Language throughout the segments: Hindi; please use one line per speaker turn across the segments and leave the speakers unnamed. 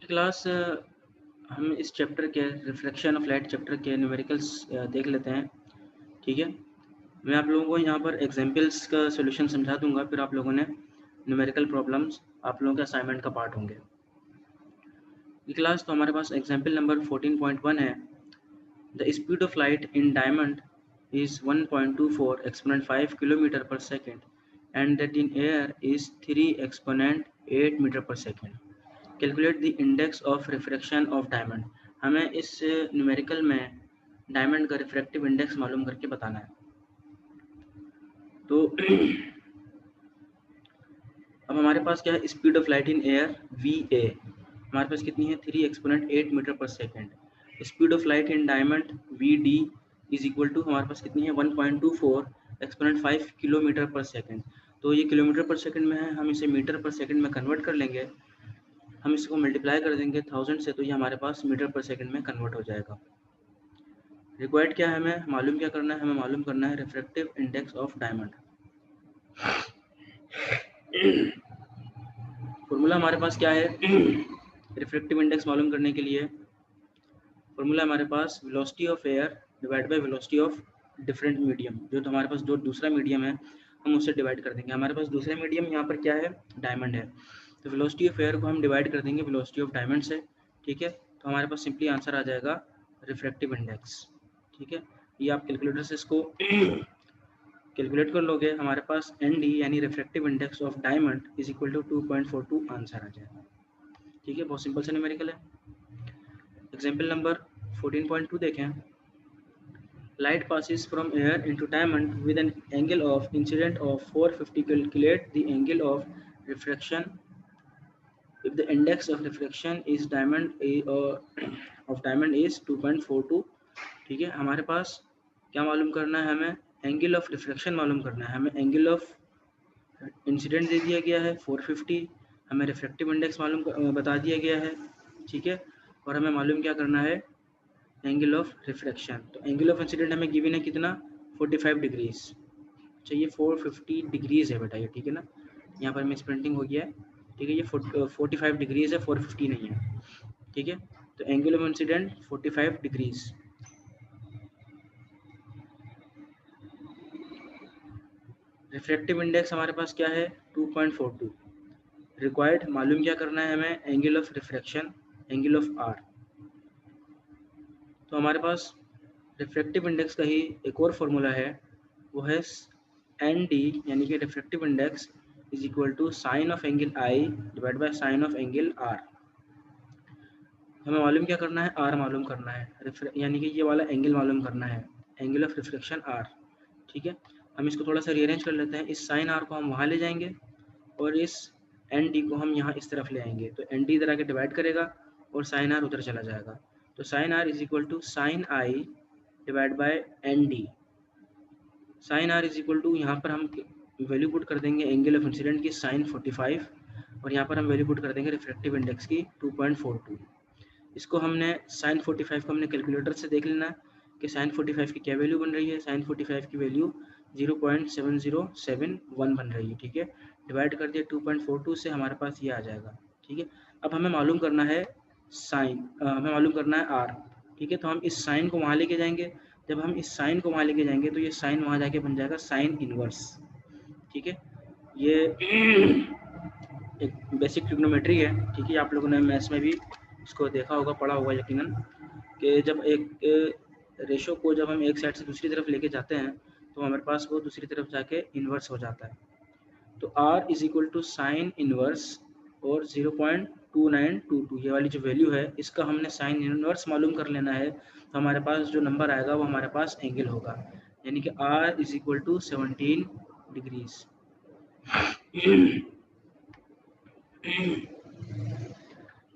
क्लास हम इस चैप्टर के रिफ्लेक्शन ऑफ लाइट चैप्टर के न्यूमेरिकल्स देख लेते हैं। ठीक है, मैं आप लोगों को यहाँ पर एग्जांपल्स का सॉल्यूशन समझा दूंगा, फिर आप लोगों ने न्यूमेरिकल प्रॉब्लम्स आप लोगों के असाइनमेंट का पार्ट होंगे। ये क्लास तो हमारे पास एग्जाम्पल नंबर 14.1 है। The speed of light in diamond is 1.24 exponent 5 kilometer per second and that in air is 3 exponent 8 meter per second. Calculate the index of refraction of diamond. हमें इस न्यूमेरिकल में डायमंड का रिफ्रैक्टिव इंडेक्स मालूम करके बताना है। तो अब हमारे पास क्या है, speed of light in air VA हमारे पास कितनी है, 3 exponent 8 metre per second. Speed of light in diamond VD is equal to हमारे पास कितनी है, 1.24 एक्सपोनेंट 5 किलोमीटर पर सेकेंड। तो ये किलोमीटर पर सेकेंड में है, हम इसे मीटर पर सेकेंड में कन्वर्ट कर लेंगे। हम इसको मल्टीप्लाई कर देंगे 1000 से, तो ये हमारे पास मीटर पर सेकंड में कन्वर्ट हो जाएगा। रिक्वायर्ड क्या है, हमें मालूम क्या करना है, हमें मालूम करना है refractive index of diamond. Formula हमारे पास क्या है रिफ्रैक्टिव इंडेक्स मालूम करने के लिए? फॉर्मूला हमारे पास velocity of air divide by velocity of different medium. जो तो हमारे पास जो दूसरा मीडियम है हम उससे डिवाइड कर देंगे। हमारे पास दूसरा मीडियम यहाँ पर क्या है, डायमंड है, तो वेलोसिटी ऑफ एयर को हम डिवाइड कर देंगे वेलोसिटी ऑफ डायमंड से। ठीक है, तो हमारे पास सिंपली आंसर आ जाएगा रिफ्रैक्टिव इंडेक्स। ठीक है, ये आप कैलकुलेटर से इसको कैलकुलेट कर लोगे, हमारे पास ND यानी refractive index of diamond is equal to 2.42 answer आ जाएगा। ठीक है, बहुत सिंपल सा न्यूमेरिकल है। एग्जाम्पल नंबर 14.2 देखें। Light passes from air into diamond with an angle of incident of 450. Calculate the angle of refraction if the index of refraction is of diamond is 2.42. ठीक है, हमारे पास क्या मालूम करना है, हमें एंगल ऑफ रिफ्लेक्शन मालूम करना है। हमें एंगल ऑफ इंसिडेंट दे दिया गया है 450, हमें रिफ्रैक्टिव इंडेक्स मालूम बता दिया गया है। ठीक है, और हमें मालूम क्या करना है, एंगल ऑफ रिफ्रैक्शन। तो एंगल ऑफ इंसिडेंट हमें गिवन है कितना, 45 डिग्रीज। चाहिए 450 डिग्रीज है बेटा ये, ठीक है ना, यहाँ पर मिस प्रिंटिंग हो गया है। ठीक है, ये 45 डिग्रीज है, 450 नहीं है। ठीक है, तो angle of incident 45 degrees. Refractive index हमारे पास क्या है, 2.42। रिक्वायर्ड मालूम क्या करना है हमें, angle of refraction, angle of R। तो हमारे पास रिफ्रैक्टिव इंडेक्स का ही एक और फॉर्मूला है, वो है ND यानी कि refractive index is equal to sine of angle I divide by sine of angle R। हमें मालूम क्या करना है, R मालूम करना है, यानी कि ये वाला एंगल मालूम करना है, एंगल ऑफ रिफ्लेक्शन R। ठीक है, हम इसको थोड़ा सा रीअरेंज कर लेते हैं। इस साइन R को हम वहाँ ले जाएंगे और इस ND को हम यहाँ इस तरफ ले आएंगे, तो ND इधर आके डिवाइड करेगा और साइन R उधर चला जाएगा। तो sine R is equal to sine I divide by ND। Sine R is equal to, यहाँ पर हम वैल्यू पुट कर देंगे एंगल ऑफ इंसिडेंट की साइन 45, और यहाँ पर हम वैल्यू पुट कर देंगे रिफ्रैक्टिव इंडेक्स की 2.42। इसको हमने साइन 45 को हमने कैलकुलेटर से देख लेना कि साइन 45 की क्या वैल्यू बन रही है। साइन 45 की वैल्यू 0.7071 बन रही है। ठीक है, डिवाइड कर दिया 2.42 से, हमारे पास ये आ जाएगा। ठीक है, अब हमें मालूम करना है साइन, हमें मालूम करना है R। ठीक है, तो हम इस साइन को वहाँ लेके जाएंगे। जब हम इस साइन को वहाँ लेके जाएंगे तो ये साइन वहाँ जाके बन जाएगा साइन इनवर्स। ठीक है, ये एक बेसिक ट्रिग्नोमेट्री है। ठीक है, आप लोगों ने मैथ्स में भी इसको देखा होगा, पढ़ा होगा यकीनन, कि जब एक रेशो को जब हम एक साइड से दूसरी तरफ लेके जाते हैं तो हमारे पास वो दूसरी तरफ जाके इन्वर्स हो जाता है। तो R is equal to sine inverse और 0.2922 ये वाली जो वैल्यू है, इसका हमने साइन इनवर्स मालूम कर लेना है। तो हमारे पास जो नंबर आएगा वो हमारे पास एंगल होगा, यानी कि R is equal to 17 degrees.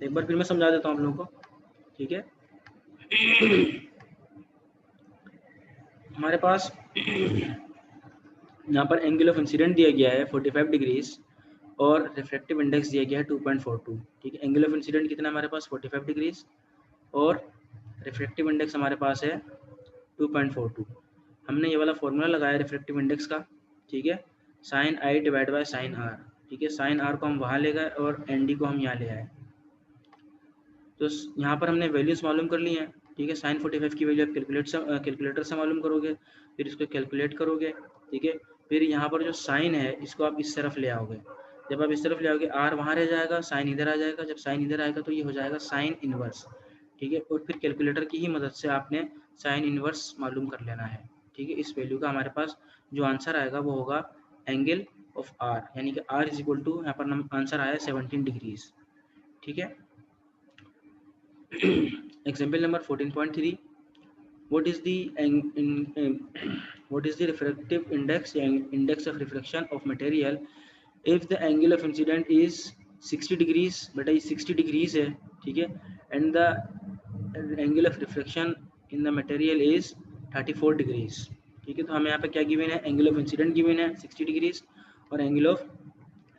एक बार फिर मैं समझा देता हूँ आप लोगों को। ठीक है, हमारे पास यहाँ पर एंगल ऑफ इंसिडेंट दिया गया है 45 डिग्रीज और रिफ्रैक्टिव इंडेक्स दिया गया है 2.42। ठीक है, एंगल ऑफ इंसिडेंट कितना है हमारे पास, 45 डिग्रीज, और रिफ्रैक्टिव इंडेक्स हमारे पास है 2.42। हमने ये वाला फॉर्मूला लगाया रिफ्रैक्टिव इंडेक्स का। ठीक है, sine I divide by sine R। ठीक है, साइन R को हम वहाँ ले गए और ND को हम यहाँ ले आए। तो यहाँ पर हमने वैल्यूज मालूम कर ली हैं, ठीक है। sin 45 की वैल्यू आप कैलकुलेटर से मालूम करोगे, फिर इसको कैलकुलेट करोगे, ठीक है। फिर यहाँ पर जो साइन है इसको आप इस तरफ ले आओगे, जब आप इस तरफ ले आओगे आर वहाँ रह जाएगा, साइन इधर आ जाएगा, जब साइन इधर आएगा तो ये हो जाएगा साइन इनवर्स, ठीक है। और फिर कैलकुलेटर की ही मदद से आपने साइन इनवर्स मालूम कर लेना है, ठीक है। इस वैल्यू का हमारे पास जो आंसर आएगा वो होगा एंगल ऑफ आर, यानी कि आर इज इक्वल टू, यहाँ पर आंसर आया 17 डिग्रीज, ठीक है। Example number 14.3. What is the refractive index of refraction of material if the angle of incident is 60 degrees, बेटा ये 60 degrees है, ठीक है, and the angle of refraction in the material is 34 degrees, ठीक है। तो हमें यहाँ पे क्या गिवन है, एंगल ऑफ इंसिडेंट गिवन है 60 डिग्रीज और एंगल ऑफ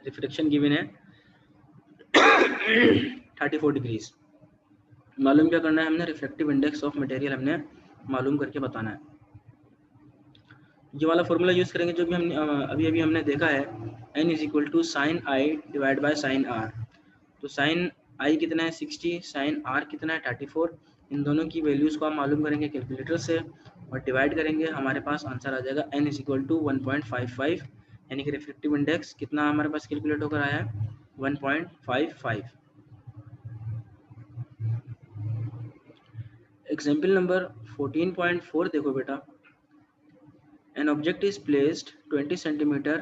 रिफ्लेक्शन गिवन है 34 डिग्रीज। मालूम क्या करना है हमने, रिफ्रैक्टिव इंडेक्स ऑफ मटेरियल हमने मालूम करके बताना है। ये वाला फॉर्मूला यूज करेंगे जो भी हमने अभी हमने देखा है, n is equal to sine I divide by sine R. तो साइन आई कितना है 60, साइन आर कितना है 34, इन दोनों की वैल्यूज को हम मालूम करेंगे कैलकुलेटर से और डिवाइड करेंगे, हमारे पास आंसर आ जाएगा n इज इक्वल टू 1.55, यानी कि रिफ्रैक्टिव इंडेक्स कितना हमारे पास कैलकुलेट होकर आया है 1.55। एग्जाम्पल नंबर 14.4 देखो बेटा, an object is placed 20 centimetre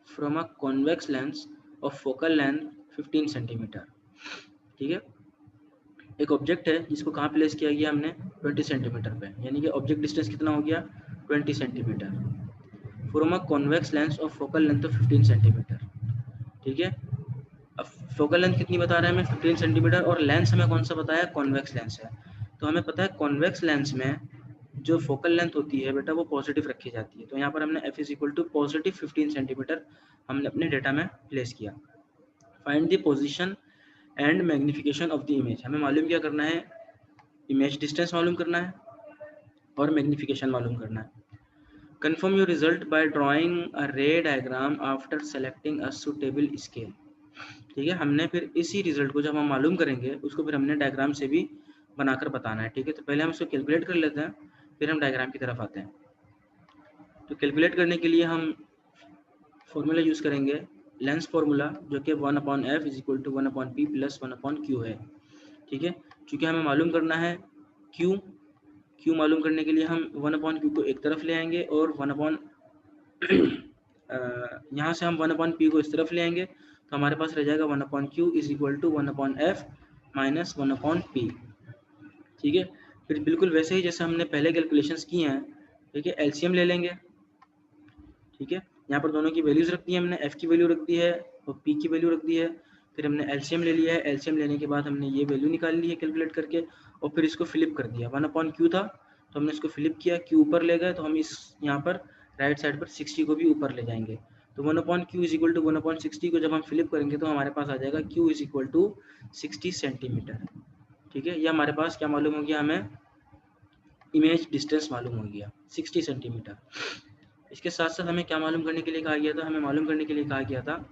from a convex lens of focal length 15 centimetre, ठीक है। एक ऑब्जेक्ट है जिसको कहाँ प्लेस किया गया हमने 20 सेंटीमीटर पे, यानी कि ऑब्जेक्ट डिस्टेंस कितना हो गया 20 centimetre from a convex lens of focal length of 15 centimetre, ठीक है। अब फोकल लेंथ कितनी बता रहा है हमें 15 सेंटीमीटर और लेंस हमें कौन सा बताया, कॉन्वेक्स लेंस है। तो हमें पता है कॉन्वेक्स लेंस में जो फोकल लेंथ होती है बेटा वो पॉजिटिव रखी जाती है, तो यहाँ पर हमने f is equal to positive 15 centimetre हमने अपने डेटा में प्लेस किया। Find the position and magnification of the image, हमें मालूम क्या करना है, इमेज डिस्टेंस मालूम करना है और मैग्निफिकेशन मालूम करना है। Confirm your result by drawing अ रे diagram after selecting a suitable scale, ठीक है। हमने फिर इसी रिजल्ट को जब हम मालूम करेंगे उसको फिर हमने डायग्राम से भी बनाकर बताना है, ठीक है। तो पहले हम इसको कैलकुलेट कर लेते हैं, फिर हम डायग्राम की तरफ आते हैं। तो कैलकुलेट करने के लिए हम फॉर्मूला यूज़ करेंगे लेंस फार्मूला, जो कि 1/f is equal to 1/p plus 1/q है, ठीक है। चूँकि हमें मालूम करना है q मालूम करने के लिए हम 1/q को एक तरफ ले आएंगे और यहाँ से हम 1/p को इस तरफ ले आएंगे, तो हमारे पास रह जाएगा 1/q is equal to 1/f minus 1/p, ठीक है। फिर बिल्कुल वैसे ही जैसे हमने पहले कैलकुलेशंस किए हैं, ठीक है, एलसीएम ले लेंगे, ठीक है। यहाँ पर दोनों की वैल्यूज रख दी है हमने, f की वैल्यू रख दी है और p की वैल्यू रख दी है, फिर हमने एलसीएम ले लिया है, एलसीएम लेने के बाद हमने ये वैल्यू निकाल ली है कैलकुलेट करके और फिर इसको फ्लिप कर दिया, 1/q था तो हमने इसको फ्लिप किया, q ऊपर ले गए तो हम इस यहाँ पर राइट साइड पर 60 को भी ऊपर ले जाएंगे, तो 1/q इज इक्वल टू 1/60 को जब हम फ्लिप करेंगे तो हमारे पास आ जाएगा q is equal to 60 centimetre, ठीक है। ये हमारे पास क्या मालूम हो गया, हमें इमेज डिस्टेंस मालूम हो गया 60 सेंटीमीटर। इसके साथ साथ हमें क्या मालूम करने के लिए कहा गया था, हमें मालूम करने के लिए कहा गया था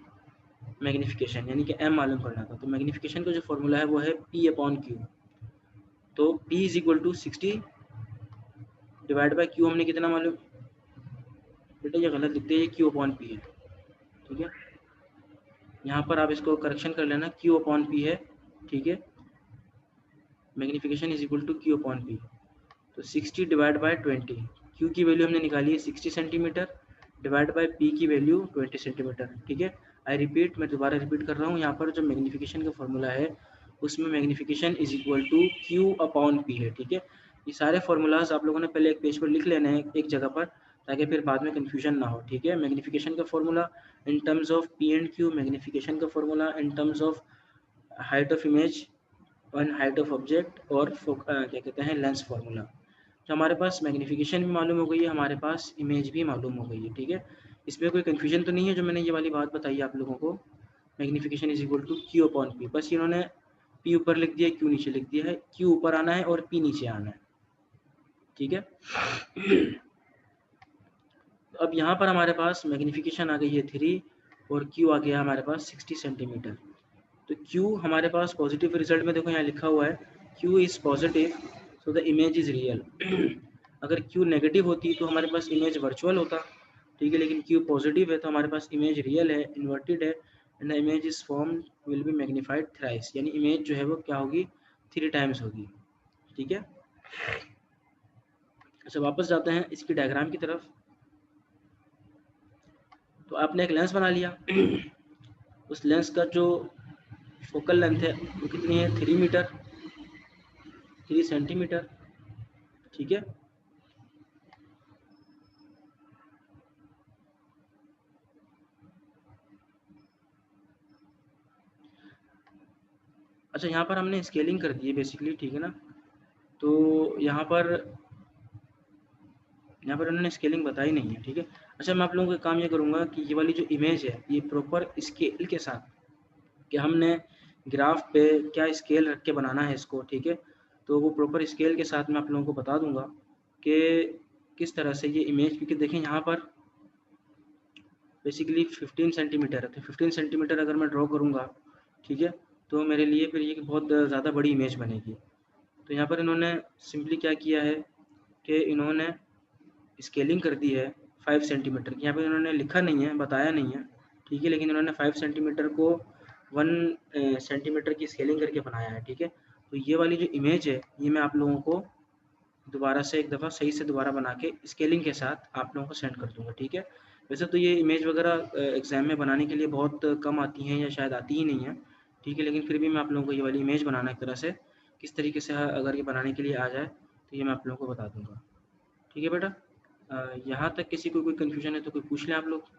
मैग्निफिकेशन, यानी कि m मालूम करना था। तो मैग्निफिकेशन का जो फॉर्मूला है वो है p/q, तो p is equal to 60 divide by q हमने कितना मालूम, बेटा ये गलत लिखते हैं, q/p है, ठीक है। यहाँ पर आप इसको करेक्शन कर लेना, q/p है, ठीक है। Magnification is equal to q/p, तो 60 डिवाइड बाय 20, q की वैल्यू हमने निकाली है 60 सेंटीमीटर डिवाइड बाय p की वैल्यू 20 सेंटीमीटर, ठीक है। आई रिपीट, मैं दोबारा रिपीट कर रहा हूँ, यहाँ पर जो मैग्निफिकेशन का फॉर्मूला है उसमें magnification is equal to q/p है, ठीक है। ये सारे फार्मूलाज आप लोगों ने पहले एक पेज पर लिख लेने हैं एक जगह पर, ताकि फिर बाद में कन्फ्यूजन ना हो, ठीक है। मैग्निफिकेशन का formula in terms of p&q, magnification का formula in terms of height of image और हाइट ऑफ ऑब्जेक्ट और क्या कहते हैं लेंस फार्मूला। तो हमारे पास मैग्नीफिकेशन भी मालूम हो गई है, हमारे पास इमेज भी मालूम हो गई है, ठीक है। इसमें कोई कन्फ्यूजन तो नहीं है जो मैंने ये वाली बात बताई आप लोगों को, magnification is equal to q/p, बस इन्होंने p ऊपर लिख दिया q नीचे लिख दिया है, q ऊपर आना है और p नीचे आना है, ठीक है। तो अब यहाँ पर हमारे पास मैग्नीफिकेशन आ गई है 3 और q आ गया हमारे पास 60 सेंटीमीटर। तो Q हमारे पास पॉजिटिव रिजल्ट में देखो यहाँ लिखा हुआ है Q is positive so the image is real. अगर Q नेगेटिव होती तो हमारे पास इमेज वर्चुअल होता, ठीक है, लेकिन Q पॉजिटिव है तो हमारे पास इमेज रियल है, इन्वर्टेड है, and the image is form will be magnified thrice, यानी इमेज जो है वो क्या होगी 3 टाइम्स होगी, ठीक है। अच्छा वापस जाते हैं इसकी डायग्राम की तरफ। तो आपने एक लेंस बना लिया, उस लेंस का जो फोकल लेंथ है वो कितनी है 3 मीटर 3 सेंटीमीटर, ठीक है। अच्छा यहाँ पर हमने स्केलिंग कर दी है बेसिकली, ठीक है ना। तो यहाँ पर उन्होंने स्केलिंग बताई नहीं है, ठीक है। अच्छा मैं आप लोगों का काम ये करूँगा कि ये वाली जो इमेज है ये प्रॉपर स्केल के साथ, कि हमने ग्राफ पे क्या स्केल रख के बनाना है इसको, ठीक है। तो वो प्रॉपर स्केल के साथ मैं आप लोगों को बता दूंगा कि किस तरह से ये इमेज, क्योंकि देखें यहाँ पर बेसिकली 15 सेंटीमीटर है, तो 15 सेंटीमीटर अगर मैं ड्रॉ करूँगा, ठीक है, तो मेरे लिए फिर ये बहुत ज़्यादा बड़ी इमेज बनेगी। तो यहाँ पर इन्होंने सिंपली क्या किया है कि इन्होंने स्केलिंग कर दी है 5 सेंटीमीटर की। यहाँ पर इन्होंने लिखा नहीं है, बताया नहीं है, ठीक है, लेकिन इन्होंने 5 सेंटीमीटर को 1 सेंटीमीटर की स्केलिंग करके बनाया है, ठीक है। तो ये वाली जो इमेज है ये मैं आप लोगों को दोबारा से एक दफ़ा सही से दोबारा बना के स्केलिंग के साथ आप लोगों को सेंड कर दूंगा, ठीक है। वैसे तो ये इमेज वगैरह एग्ज़ाम में बनाने के लिए बहुत कम आती हैं या शायद आती ही नहीं है, ठीक है, लेकिन फिर भी मैं आप लोगों को ये वाली इमेज बनाना एक तरह से किस तरीके से अगर ये बनाने के लिए आ जाए तो ये मैं आप लोगों को बता दूंगा, ठीक है बेटा। यहाँ तक किसी को कोई कन्फ्यूजन है तो कोई पूछ लें आप लोग।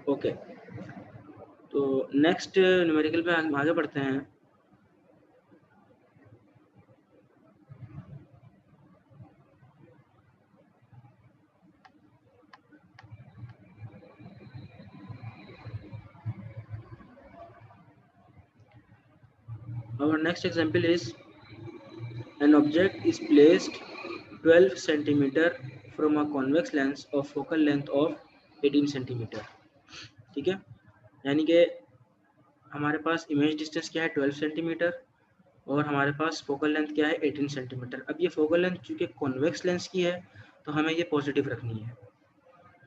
ओके तो नेक्स्ट न्यूमेरिकल पे आगे बढ़ते हैं। Our next example is an object is placed 12 centimeter from a convex lens of focal length of 18 centimeter, ठीक है। यानी कि हमारे पास इमेज डिस्टेंस क्या है 12 सेंटीमीटर और हमारे पास फोकल लेंथ क्या है 18 सेंटीमीटर। अब ये फोकल लेंथ चूँकि कॉन्वेक्स लेंस की है तो हमें ये पॉजिटिव रखनी है,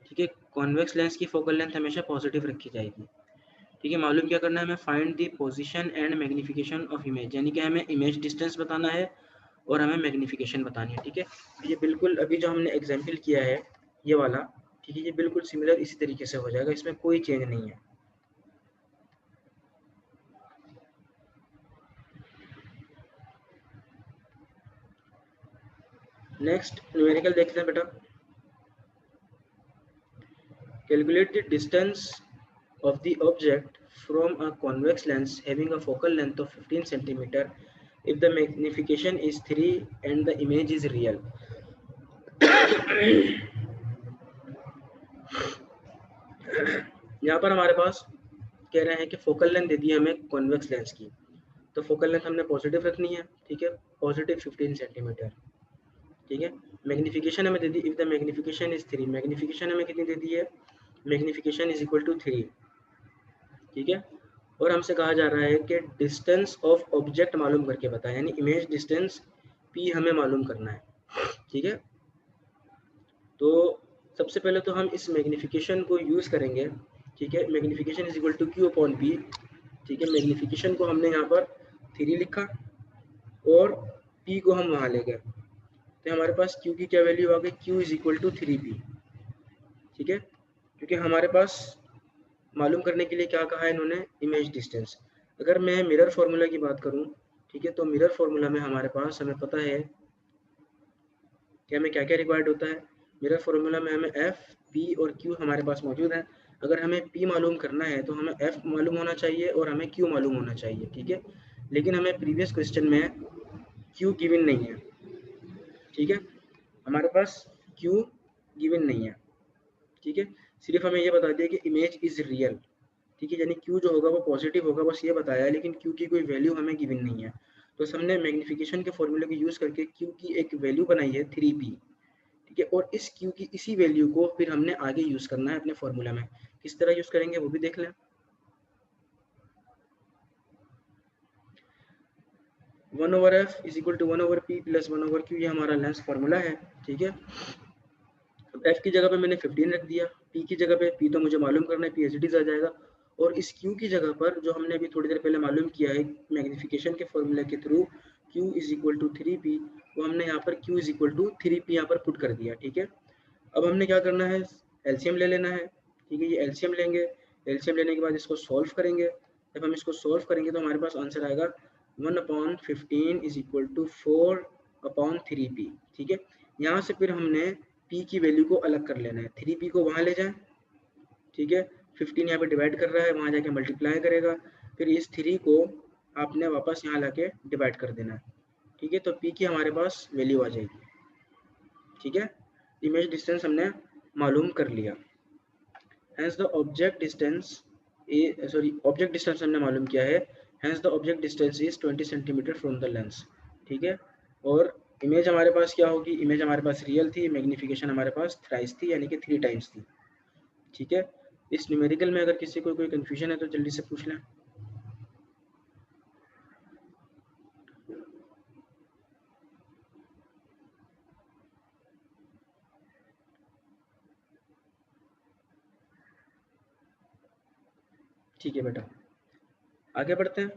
ठीक है। कॉन्वेक्स लेंस की फोकल लेंथ हमेशा पॉजिटिव रखी जाएगी, ठीक है। मालूम क्या करना है हमें, find the position and magnification of image, यानी कि हमें इमेज डिस्टेंस बताना है और हमें मैग्नीफिकेशन बतानी है, ठीक है। ये बिल्कुल अभी जो हमने एग्जाम्पल किया है ये वाला, ठीक है, ये बिल्कुल सिमिलर इसी तरीके से हो जाएगा, इसमें कोई चेंज नहीं है। नेक्स्ट न्यूमेरिकल देखते हैं बेटा। Calculate the distance of the object from a convex lens having a focal length of 15 centimeter if the magnification is 3 and the image is real। यहाँ पर हमारे पास कह रहे हैं कि फोकल लेंथ दे दी है हमें कॉन्वेक्स लेंस की, तो फोकल लेंथ हमने पॉजिटिव रखनी है, ठीक है, पॉजिटिव 15 सेंटीमीटर, ठीक है। मैग्निफिकेशन हमें दे दी, if the magnification is 3, magnification हमें कितनी दे दी है, मैग्निफिकेशन इज इक्वल टू 3, ठीक है। और हमसे कहा जा रहा है कि डिस्टेंस ऑफ ऑब्जेक्ट मालूम करके बताएं, यानी इमेज डिस्टेंस पी हमें मालूम करना है, ठीक है। तो सबसे पहले तो हम इस मैग्निफिकेशन को यूज़ करेंगे, ठीक है। Magnification is equal to q upon p, ठीक है। मैग्निफिकेशन को हमने यहाँ पर 3 लिखा और पी को हम वहाँ ले गए, तो हमारे पास क्यू की क्या वैल्यू आ गई, Q is equal to 3p, ठीक है। क्योंकि हमारे पास मालूम करने के लिए क्या कहा है इन्होंने, इमेज डिस्टेंस। अगर मैं मिरर फार्मूला की बात करूं, ठीक है, तो मिरर फार्मूला में हमारे पास हमें पता है कि हमें क्या क्या रिक्वायर्ड होता है। मिरर फार्मूला में हमें एफ पी और क्यू हमारे पास मौजूद है। अगर हमें पी मालूम करना है तो हमें एफ मालूम होना चाहिए और हमें क्यू मालूम होना चाहिए, ठीक है। लेकिन हमें प्रीवियस क्वेश्चन में क्यू गिवन नहीं है, ठीक है, हमारे पास क्यू गिवन नहीं है, ठीक है। सिर्फ हमें ये बता दिया कि इमेज इज रियल, ठीक है, यानी क्यू जो होगा वो पॉजिटिव होगा, बस ये बताया है, लेकिन क्यू की कोई वैल्यू हमें गिवन नहीं है। तो हमने मैग्नीफिकेशन के फॉर्मूले को यूज़ करके क्यू की एक वैल्यू बनाई है 3p, ठीक है, और इस क्यू की इसी वैल्यू को फिर हमने आगे यूज़ करना है अपने फॉर्मूला में। किस तरह यूज़ करेंगे वो भी देख लें। 1/f is equal to 1/p plus 1/q, ये हमारा लेंस फार्मूला है, ठीक है। अब f की जगह पे मैंने 15 रख दिया, p की जगह पे, p तो मुझे मालूम करना है, p एज इट इज आ जाएगा, और इस q की जगह पर जो हमने अभी थोड़ी देर पहले मालूम किया है मैग्नीफिकेशन के फॉर्मूले के through, q is equal to 3p, वो हमने यहाँ पर q is equal to 3p यहाँ पर पुट कर दिया, ठीक है। अब हमने क्या करना है, एलसीएम ले लेना है, ठीक है, ये एलसीएम लेंगे, एलसीएम लेने के बाद इसको सॉल्व करेंगे। जब हम इसको सॉल्व करेंगे तो हमारे पास आंसर आएगा 1/15 इज इक्वल टू 4/3p, ठीक है। यहाँ से फिर हमने p की वैल्यू को अलग कर लेना है, 3p को वहाँ ले जाएं, ठीक है, 15 यहाँ पे डिवाइड कर रहा है, वहाँ जाके मल्टीप्लाई करेगा, फिर इस 3 को आपने वापस यहाँ लाके डिवाइड कर देना है, ठीक है। तो p की हमारे पास वैल्यू आ जाएगी, ठीक है। इमेज डिस्टेंस हमने मालूम कर लिया, hence the object distance object distance हमने मालूम किया है, hence the object distance is 20 centimetre from the lens, ठीक है। और इमेज हमारे पास क्या होगी, इमेज हमारे पास रियल थी, मैग्नीफिकेशन हमारे पास थ्राइस थी, यानी कि 3 टाइम्स थी, ठीक है। इस न्यूमेरिकल में अगर किसी को कोई कंफ्यूजन है तो जल्दी से पूछ लें। ठीक है बेटा, आगे बढ़ते हैं।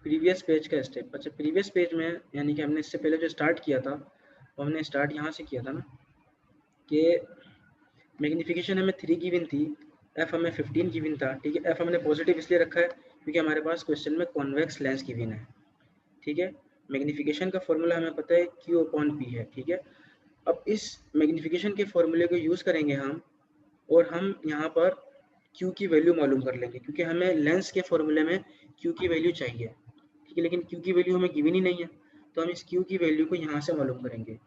प्रीवियस पेज का स्टेप, अच्छा प्रीवियस पेज में यानी कि हमने इससे पहले जो स्टार्ट किया था वो हमने स्टार्ट यहाँ से किया था ना, कि मैग्नीफिकेशन हमें 3 गिवन थी, एफ हमें 15 गिवन था, ठीक है। एफ हमने पॉजिटिव इसलिए रखा है क्योंकि हमारे पास क्वेश्चन में कॉन्वेक्स लेंस गिवन है, ठीक है। मैग्नीफिकेशन का फॉर्मूला हमें पता है Q/P है, ठीक है। अब इस मैग्नीफिकेशन के फॉर्मूले को यूज़ करेंगे हम, और हम यहाँ पर Q की वैल्यू मालूम कर लेंगे, क्योंकि हमें लेंस के फॉर्मूले में Q की वैल्यू चाहिए, ठीक है, लेकिन Q की वैल्यू हमें गिवन ही नहीं है, तो हम इस Q की वैल्यू को यहाँ से मालूम करेंगे।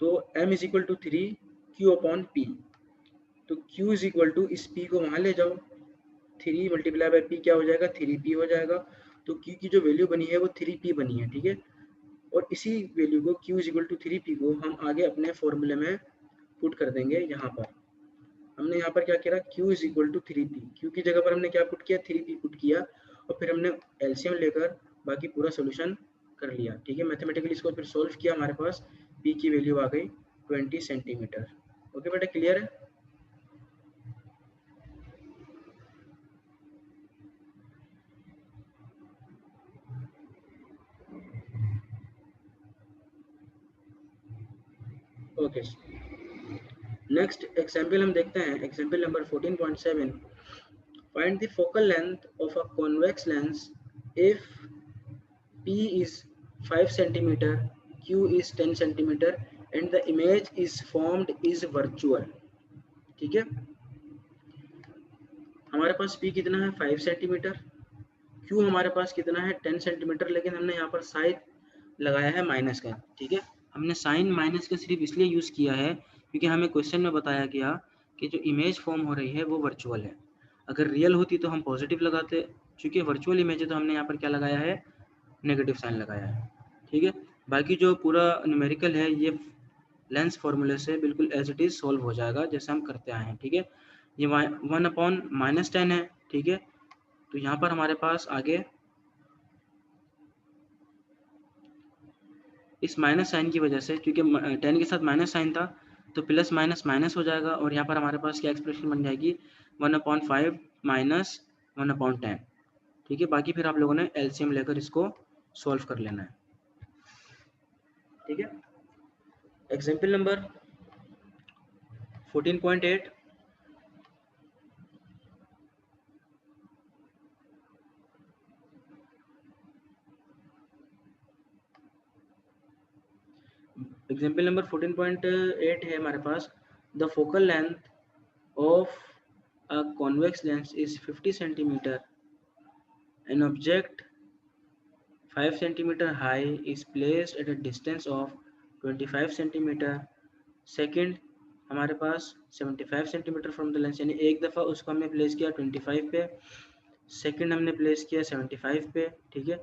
तो m is equal to 3 Q/P, तो Q इज इक्वल टू इस P को वहाँ ले जाओ, 3 मल्टीप्लाई बाई P क्या हो जाएगा, 3P हो जाएगा। तो Q की जो वैल्यू बनी है वो 3P बनी है, ठीक है। और इसी वैल्यू को Q is equal to 3P को हम आगे अपने फॉर्मूले में पुट कर देंगे। यहाँ पर हमने यहाँ पर क्या किया, Q is equal to 3P, Q की जगह पर हमने क्या पुट किया, 3P पुट किया, और फिर हमने एलसीएम लेकर बाकी पूरा सोल्यूशन कर लिया, ठीक है। मैथमेटिकली इसको फिर सोल्व किया, हमारे पास P की वैल्यू आ गई 20 सेंटीमीटर। ओके बेटा, क्लियर है। ओके, नेक्स्ट एग्जाम्पल हम देखते हैं, example number 14.7, find the focal length of a convex lens if P is 5 centimeter, Q is 10 centimeter and the image is formed is virtual, ठीक है। हमारे पास P कितना है 5 सेंटीमीटर, Q हमारे पास कितना है 10 सेंटीमीटर, लेकिन हमने यहाँ पर साइन लगाया है माइनस का, ठीक है। हमने साइन माइनस का सिर्फ इसलिए यूज़ किया है क्योंकि हमें क्वेश्चन में बताया गया कि जो इमेज फॉर्म हो रही है वो वर्चुअल है। अगर रियल होती तो हम पॉजिटिव लगाते, चूँकि वर्चुअल इमेज है तो हमने यहाँ पर क्या लगाया है, नेगेटिव साइन लगाया है, ठीक है। बाकी जो पूरा न्यूमेरिकल है ये लेंस फार्मूले से बिल्कुल एज इट इज़ सॉल्व हो जाएगा जैसे हम करते आए हैं, ठीक है। ये 1/-10 है, ठीक है। तो यहाँ पर हमारे पास आगे इस माइनस साइन की वजह से, क्योंकि 10 के साथ माइनस साइन था तो प्लस माइनस माइनस हो जाएगा, और यहाँ पर हमारे पास क्या एक्सप्रेशन बन जाएगी 1/5 माइनस 1/10, ठीक है। बाकी फिर आप लोगों ने एलसीएम लेकर इसको सॉल्व कर लेना है, ठीक है। एग्जाम्पल नंबर 14.8, एग्जाम्पल नंबर 14.8 है हमारे पास, the focal length of a convex lens is 50 centimetre, an object 5 centimeter high is placed at a distance of 25 centimeter. Second हमारे पास 75 सेंटीमीटर फ्रॉम द लेंस, यानी एक दफ़ा उसको हमने प्लेस किया 25 पे, सेकेंड हमने प्लेस किया 75 पे, ठीक है।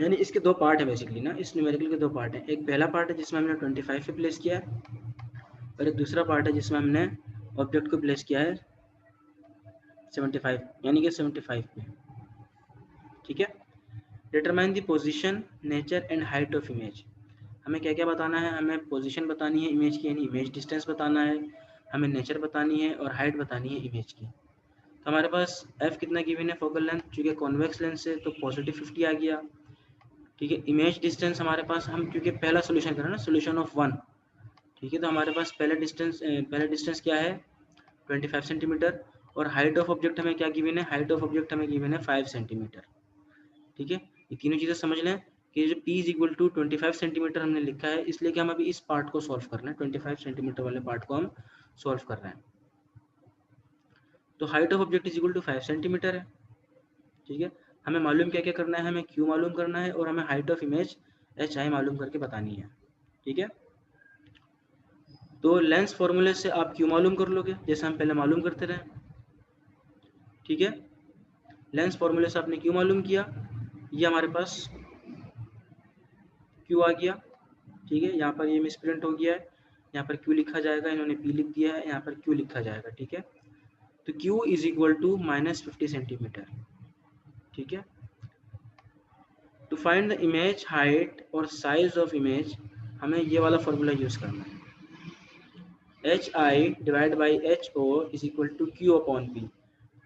यानी इसके दो पार्ट है बेसिकली ना, इस न्यूमेरिकल के दो पार्ट हैं। एक पहला पार्ट है जिसमें हमने 25 पे प्लेस किया है, और एक दूसरा पार्ट है जिसमें हमने ऑब्जेक्ट को प्लेस किया है 75, यानी कि 75 पे, ठीक है। Determine the position, nature and height of image. हमें क्या क्या बताना है, हमें पोजीशन बतानी है इमेज की, यानी इमेज डिस्टेंस बताना है, हमें नेचर बतानी है और हाइट बतानी है इमेज की। तो हमारे पास f कितना गिवन है फोकल लेंथ, चूँकि कॉन्वेक्स लेंस है तो पॉजिटिव 50 आ गया, ठीक है। इमेज डिस्टेंस हमारे पास, हम क्योंकि पहला सोल्यूशन कर रहे हैं ना, सोल्यूशन ऑफ 1, ठीक है। तो हमारे पास पहला डिस्टेंस क्या है 25 सेंटीमीटर, और हाइट ऑफ ऑब्जेक्ट हमें क्या गिवन है, हाइट ऑफ ऑब्जेक्ट हमें गिवन है 5 सेंटीमीटर, ठीक है। ये तीनों चीज़ें समझ लें कि जो p is equal to 25 centimetre हमने लिखा है, इसलिए कि हम अभी इस पार्ट को सॉल्व कर रहे हैं, 25 सेंटीमीटर वाले पार्ट को हम सॉल्व कर रहे हैं। तो height of object is equal to 5 centimetre है, ठीक है। हमें मालूम क्या क्या करना है, हमें q मालूम करना है और हमें हाइट ऑफ इमेज hi मालूम करके बतानी है, ठीक है। तो लेंस फॉर्मूले से आप q मालूम कर लोगे जैसे हम पहले मालूम करते रहे, ठीक है। लेंस फॉर्मूले से आपने q मालूम किया, ये हमारे पास q आ गया, ठीक है। यहाँ पर ये मिसप्रिंट हो गया है, यहाँ पर q लिखा जाएगा, इन्होंने p लिख दिया है, यहाँ पर q लिखा जाएगा, ठीक है। तो q is equal to -50 centimetre, ठीक है। To find the image height और साइज ऑफ इमेज, हमें ये वाला फॉर्मूला यूज़ करना है, HI divide by HO is equal to Q upon P।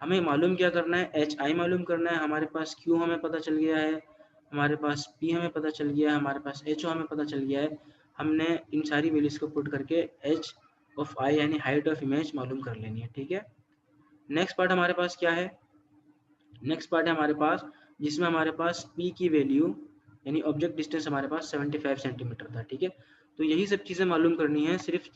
हमें मालूम क्या करना है, HI मालूम करना है, हमारे पास Q हमें पता चल गया है, हमारे पास P हमें पता चल गया है, हमारे पास HO हमें पता चल गया है। हमने इन सारी वैल्यूज़ को पुट करके H ऑफ I यानी हाइट ऑफ इमेज मालूम कर लेनी है, ठीक है। नेक्स्ट पार्ट हमारे पास क्या है, नेक्स्ट पार्ट है हमारे पास जिसमें हमारे पास P की वैल्यू यानी ऑब्जेक्ट डिस्टेंस हमारे पास 75 सेंटीमीटर था, ठीक है। तो यही सब चीज़ें मालूम करनी है, सिर्फ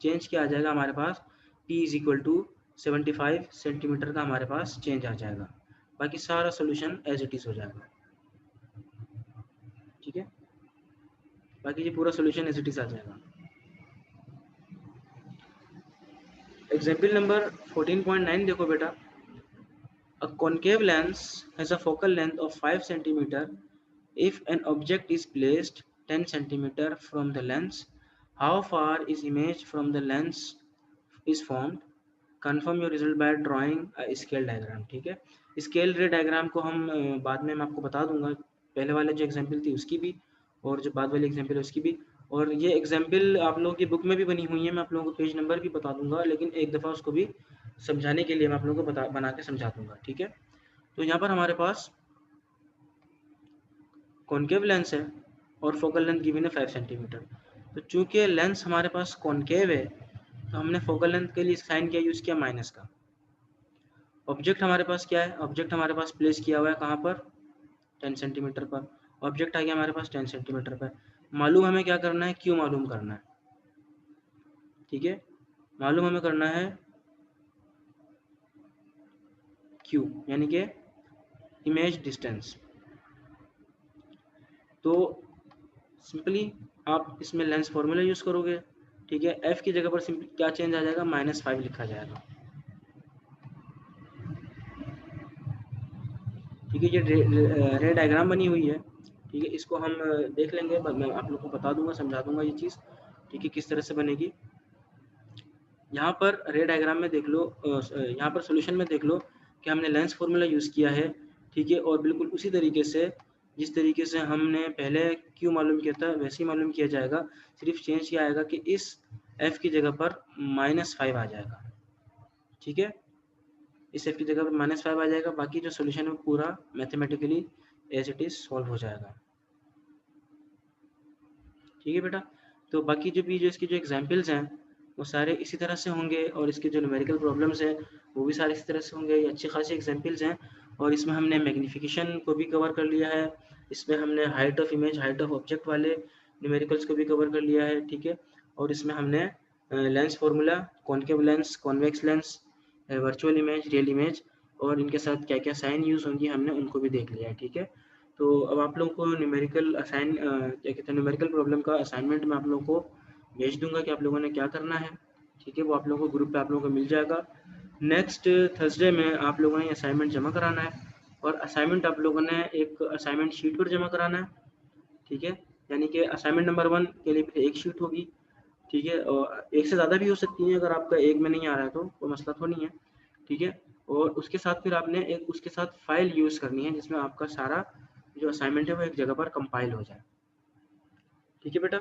चेंज क्या आ जाएगा हमारे पास, P is equal to 75 centimetre का हमारे पास चेंज आ जाएगा, बाकी सारा सोल्यूशन एज इट इज़ हो जाएगा, ठीक है। बाकी ये पूरा सोल्यूशन एज इट इज़ आ जाएगा। एग्जाम्पल नंबर 14.9 देखो बेटा, a concave lens has a focal length of 5 centimeter. If an object is placed 10 centimeter from the lens, how far is image from the lens is formed? Confirm your result by drawing a scale diagram, ठीक है। स्केल रे डायग्राम को हम बाद में मैं आपको बता दूंगा, पहले वाले जो एग्जाम्पल थी उसकी भी और जो बाद वाली एग्जाम्पल है उसकी भी, और ये एग्जाम्पल आप लोगों की बुक में भी बनी हुई है, मैं आप लोगों को पेज नंबर भी बता दूंगा, लेकिन एक दफ़ा उसको भी समझाने के लिए मैं आप लोगों को बना के समझा दूंगा, ठीक है। तो यहाँ पर हमारे पास कॉन्केव लेंस है और फोकल लेंथ गिवन है 5 सेंटीमीटर। तो चूंकि लेंस हमारे पास कॉन्केव है तो हमने फोकल लेंथ के लिए साइन क्या यूज़ किया, माइनस का। ऑब्जेक्ट हमारे पास क्या है, ऑब्जेक्ट हमारे पास प्लेस किया हुआ है कहाँ पर, 10 सेंटीमीटर पर। ऑब्जेक्ट आ गया हमारे पास 10 सेंटीमीटर पर। मालूम हमें क्या करना है, क्यों मालूम करना है, ठीक है। मालूम हमें करना है क्यू यानी कि इमेज डिस्टेंस। तो सिंपली आप इसमें लेंस फॉर्मूला यूज़ करोगे, ठीक है। एफ की जगह पर सिंपली क्या चेंज आ जाएगा, -5 लिखा जाएगा, ठीक है। ये रे डायग्राम बनी हुई है, ठीक है। इसको हम देख लेंगे, मैं आप लोग को बता दूंगा, समझा दूंगा ये चीज़, ठीक है, किस तरह से बनेगी। यहाँ पर रे डायग्राम में देख लो, यहाँ पर सोल्यूशन में देख लो कि हमने लेंस फॉर्मूला यूज़ किया है, ठीक है। और बिल्कुल उसी तरीके से जिस तरीके से हमने पहले क्यू मालूम किया था वैसे ही मालूम किया जाएगा, सिर्फ चेंज ये आएगा कि इस एफ की जगह पर -5 आ जाएगा, ठीक है। इस एफ की जगह पर -5 आ जाएगा, बाकी जो सोल्यूशन है पूरा mathematically as it is solve हो जाएगा, ठीक है बेटा। तो बाकी जो इसकी जो एग्जाम्पल्स हैं वो सारे इसी तरह से होंगे, और इसके जो न्यूमेरिकल प्रॉब्लम्स हैं वो भी सारे इसी तरह से होंगे। ये अच्छी खासी एग्जाम्पल्स हैं, और इसमें हमने मैग्नीफिकेशन को भी कवर कर लिया है, इसमें हमने height of image, height of object वाले न्यूमेरिकल्स को भी कवर कर लिया है, ठीक है। और इसमें हमने lens formula, concave lens, convex lens, virtual image, real image, और इनके साथ क्या क्या साइन यूज़ होंगी हमने उनको भी देख लिया है, ठीक है। तो अब आप लोगों को न्यूमेरिकल क्या कहते हैं न्यूमेरिकल प्रॉब्लम का असाइनमेंट मैं आप लोगों को भेज दूंगा कि आप लोगों ने क्या करना है, ठीक है। वो आप लोगों को ग्रुप पे आप लोगों को मिल जाएगा। नेक्स्ट थर्सडे में आप लोगों ने असाइनमेंट जमा कराना है और असाइनमेंट आप लोगों ने एक असाइनमेंट शीट पर जमा कराना है, ठीक है। यानी कि असाइनमेंट नंबर 1 के लिए फिर एक शीट होगी, ठीक है। और एक से ज़्यादा भी हो सकती है, अगर आपका एक में नहीं आ रहा है तो कोई मसला तो नहीं है, ठीक है। और उसके साथ फिर आपने एक उसके साथ फाइल यूज़ करनी है जिसमें आपका सारा जो असाइनमेंट है वो एक जगह पर कंपाइल हो जाए, ठीक है बेटा।